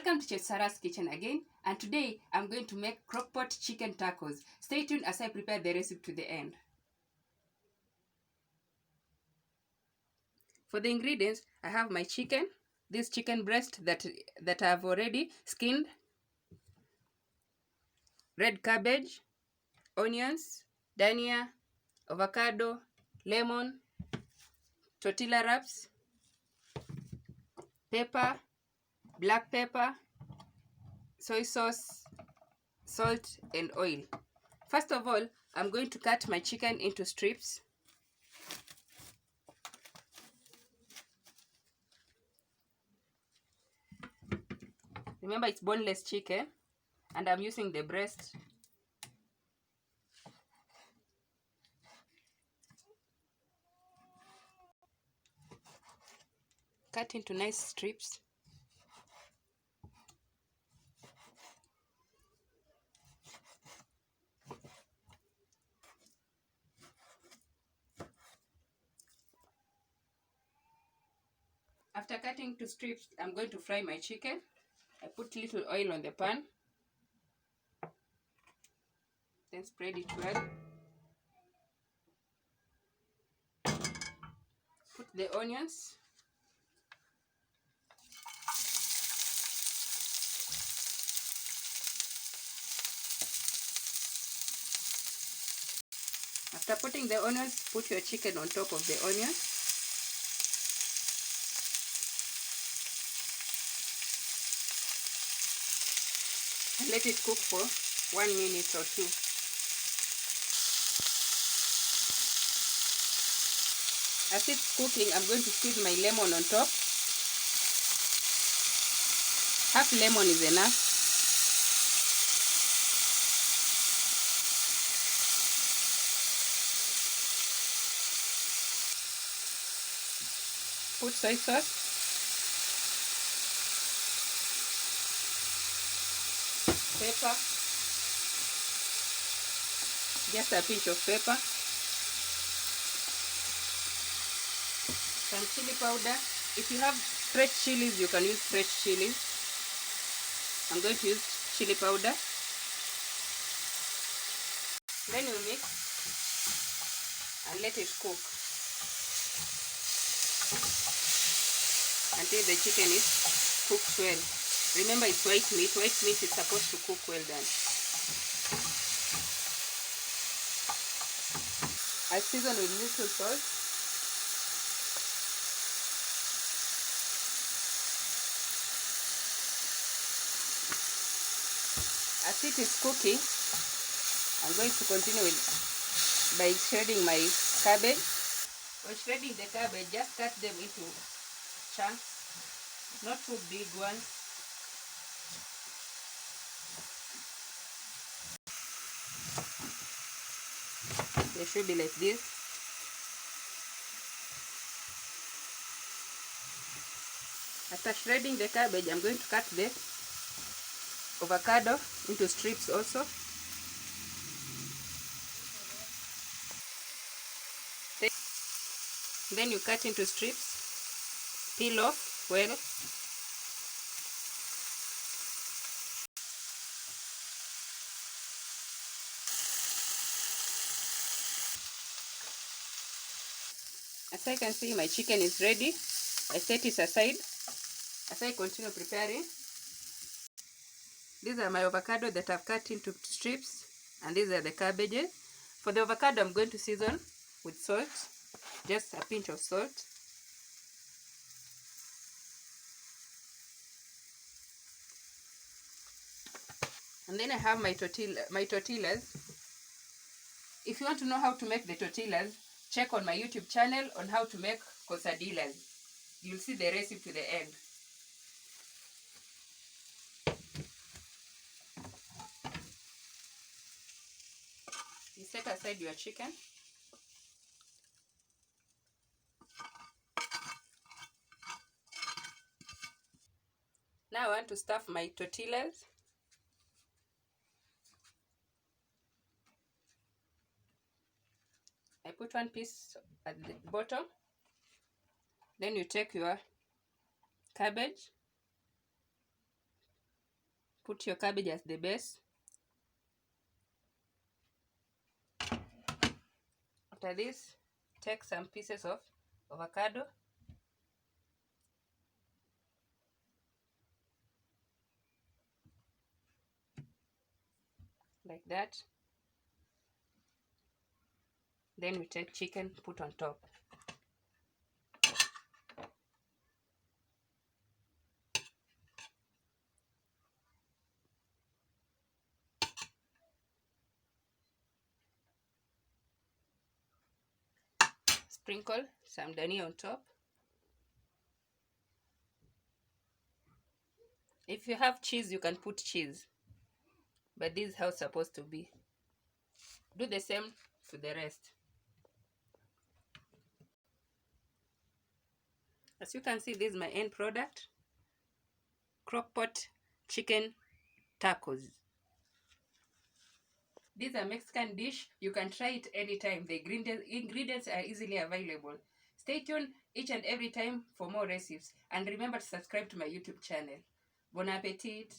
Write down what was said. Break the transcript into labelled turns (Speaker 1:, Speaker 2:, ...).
Speaker 1: Welcome to Chef Sarah's Kitchen again, and today I'm going to make crockpot chicken tacos. Stay tuned as I prepare the recipe to the end. For the ingredients, I have my chicken, this chicken breast that I've already skinned, red cabbage, onions, dhania, avocado, lemon, tortilla wraps, pepper, black pepper, soy sauce, salt, and oil. First of all, I'm going to cut my chicken into strips. Remember, it's boneless chicken, and I'm using the breast. Cut into nice strips. After cutting to strips, I'm going to fry my chicken. I put little oil on the pan, then spread it well. Put the onions. After putting the onions, put your chicken on top of the onions. And let it cook for 1 minute or 2. As it's cooking, I'm going to squeeze my lemon on top. Half lemon is enough. Put soy sauce, pepper, just a pinch of pepper, some chili powder. If you have fresh chilies, you can use fresh chilies. I'm going to use chili powder. Then you mix and let it cook until the chicken is cooked well. Remember, it's white meat. White meat is supposed to cook well done. I season with little salt. As it is cooking, I'm going to continue by shredding my cabbage. When shredding the cabbage, just cut them into chunks, not too big ones. They should be like this. After shredding the cabbage, I'm going to cut the avocado into strips also. Then you cut into strips, peel off well. As I can see, my chicken is ready. I set it aside as I continue preparing. These are my avocado that I've cut into strips, and these are the cabbages. For the avocado, I'm going to season with salt, just a pinch of salt. And then I have my tortillas. If you want to know how to make the tortillas, check on my YouTube channel on how to make quesadillas. You'll see the recipe to the end. You set aside your chicken. Now I want to stuff my tortillas. I put one piece at the bottom. Then you take your cabbage, Put your cabbage as the base. After this, take some pieces of avocado. Like that. Then we take chicken, put on top. Sprinkle some dhania on top. If you have cheese, you can put cheese. But this is how it's supposed to be. Do the same for the rest. As you can see, this is my end product. Crock-pot chicken tacos. This is a Mexican dish. You can try it anytime. The ingredients are easily available. Stay tuned each and every time for more recipes. And remember to subscribe to my YouTube channel. Bon appetit!